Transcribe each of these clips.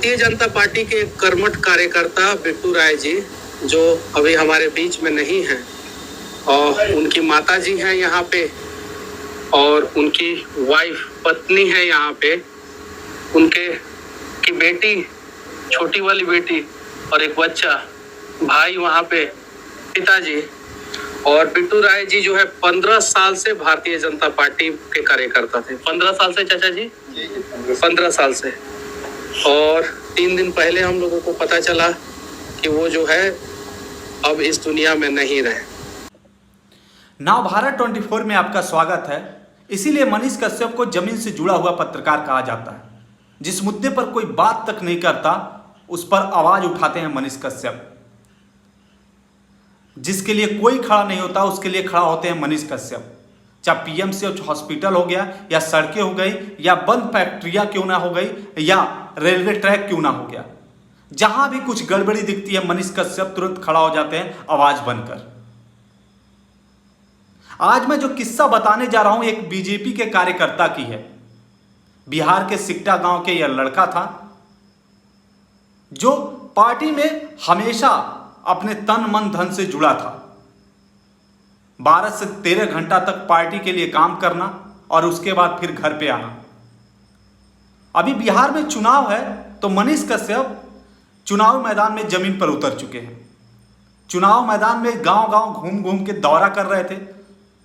Bharatiya Janata party के एक कर्मठ कार्यकर्ता बिट्टू राय जी, जो अभी हमारे बीच में नहीं हैं, और उनकी माता जी हैं यहाँ पे, और उनकी वाइफ पत्नी है यहाँ पे, उनके की बेटी, छोटी वाली बेटी और एक बच्चा, भाई वहाँ पे, पिताजी। और बिट्टू राय जी जो है 15 साल से भारतीय जनता पार्टी के कार्यकर्ता थे। 15 साल से चाचा जी, 15 साल से। और 3 दिन पहले हम लोगों को पता चला कि वो जो है अब इस दुनिया में नहीं रहे। नाव भारत 24 में आपका स्वागत है। इसीलिए मनीष कश्यप को जमीन से जुड़ा हुआ पत्रकार कहा जाता है। जिस मुद्दे पर कोई बात तक नहीं करता उस पर आवाज उठाते हैं मनीष कश्यप। जिसके लिए कोई खड़ा नहीं होता उसके लिए खड़ा होते हैं मनीष कश्यप। चाहे पीएमसीएच हॉस्पिटल हो गया, या सड़कें हो गई, या बंद फैक्ट्रियां क्यों ना हो गई, या रेलवे ट्रैक क्यों ना हो गया, जहां भी कुछ गड़बड़ी दिखती है मनीष कश्यप तुरंत खड़ा हो जाते हैं आवाज बनकर। आज मैं जो किस्सा बताने जा रहा हूं एक बीजेपी के कार्यकर्ता की है। बिहार के सिकटा गांव के यह लड़का था जो पार्टी में हमेशा अपने तन मन धन से जुड़ा था। 12 से 13 घंटा तक पार्टी के लिए काम करना और उसके बाद फिर घर पे आना। अभी बिहार में चुनाव है तो मनीष कश्यप चुनाव मैदान में जमीन पर उतर चुके हैं। चुनाव मैदान में गांव-गांव घूम घूम के दौरा कर रहे थे।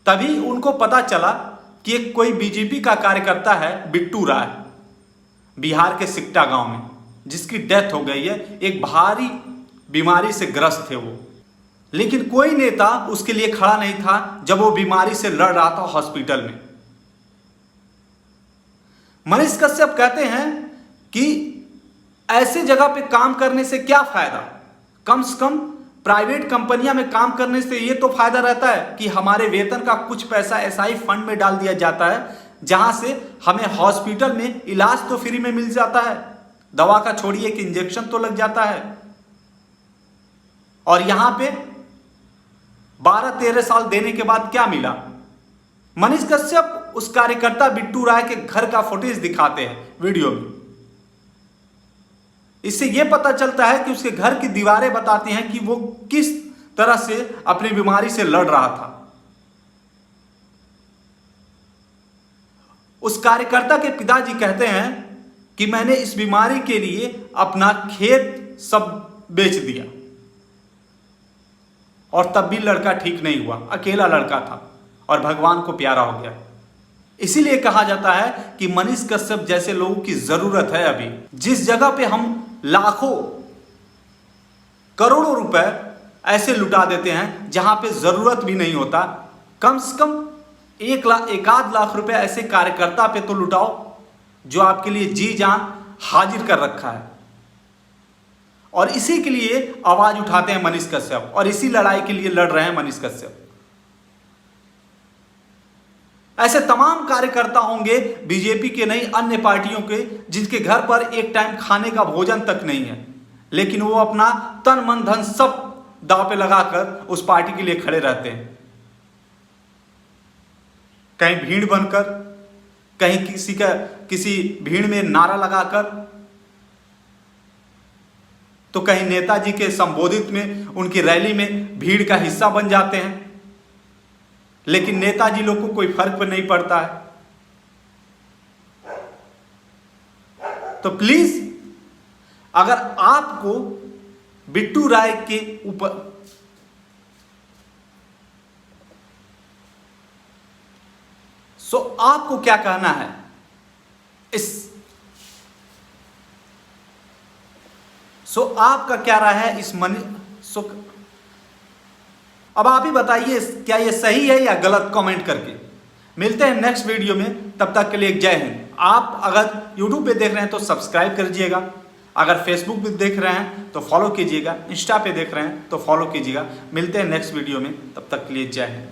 तभी उनको पता चला कि एक कोई बीजेपी का कार्यकर्ता है बिट्टू राय, बिहार के सिकटा गांव में, जिसकी डेथ हो गई है। एक भारी बीमारी से ग्रस्त थे वो, लेकिन कोई नेता उसके लिए खड़ा नहीं था जब वो बीमारी से लड़ रहा था हॉस्पिटल में। मनीष कश्यप कहते हैं कि ऐसे जगह पे काम करने से क्या फायदा, कम से कम प्राइवेट कंपनियां में काम करने से ये तो फायदा रहता है कि हमारे वेतन का कुछ पैसा एसआई फंड में डाल दिया जाता है, जहां से हमें हॉस्पिटल में इलाज तो फ्री में मिल जाता है, दवा का छोड़िए कि इंजेक्शन तो लग जाता है। और यहां पे 12-13 साल देने के बाद क्या मिला? मनीष कश्यप उस कार्यकर्ता बिट्टू राय के घर का फुटेज दिखाते हैं वीडियो में। इससे यह पता चलता है कि उसके घर की दीवारें बताती हैं कि वो किस तरह से अपनी बीमारी से लड़ रहा था। उस कार्यकर्ता के पिताजी कहते हैं कि मैंने इस बीमारी के लिए अपना खेत सब बेच दिया और तब भी लड़का ठीक नहीं हुआ। अकेला लड़का था और भगवान को प्यारा हो गया। इसीलिए कहा जाता है कि मनीष कश्यप जैसे लोगों की जरूरत है। अभी जिस जगह पे हम लाखों करोड़ों रुपए ऐसे लुटा देते हैं जहां पे जरूरत भी नहीं होता, कम से कम 1 लाख रुपए ऐसे कार्यकर्ता पे तो लुटाओ जो आपके लिए जी जान हाजिर कर रखा है। और इसी के लिए आवाज उठाते हैं मनीष कश्यप, और इसी लड़ाई के लिए लड़ रहे हैं मनीष कश्यप। ऐसे तमाम कार्यकर्ता होंगे बीजेपी के नहीं, अन्य पार्टियों के, जिनके घर पर एक टाइम खाने का भोजन तक नहीं है, लेकिन वो अपना तन मन धन सब दांव पे लगाकर उस पार्टी के लिए खड़े रहते हैं। कहीं भीड़ बनकर, कहीं किसी भीड़ में नारा लगाकर, तो कहीं नेताजी के संबोधित में, उनकी रैली में भीड़ का हिस्सा बन जाते हैं। लेकिन नेताजी लोग को कोई फर्क नहीं पड़ता है। तो प्लीज, अगर आपको बिट्टू राय के ऊपर आपको क्या कहना है आपका क्या राय है इस अब आप ही बताइए, क्या ये सही है या गलत, कमेंट करके। मिलते हैं नेक्स्ट वीडियो में, तब तक के लिए जय हिंद। आप अगर YouTube पे देख रहे हैं तो सब्सक्राइब करिएगा, अगर Facebook पे देख रहे हैं तो फॉलो कीजिएगा, इंस्टा पे देख रहे हैं तो फॉलो कीजिएगा। मिलते हैं नेक्स्ट वीडियो में, तब तक के लिए जय हिंद।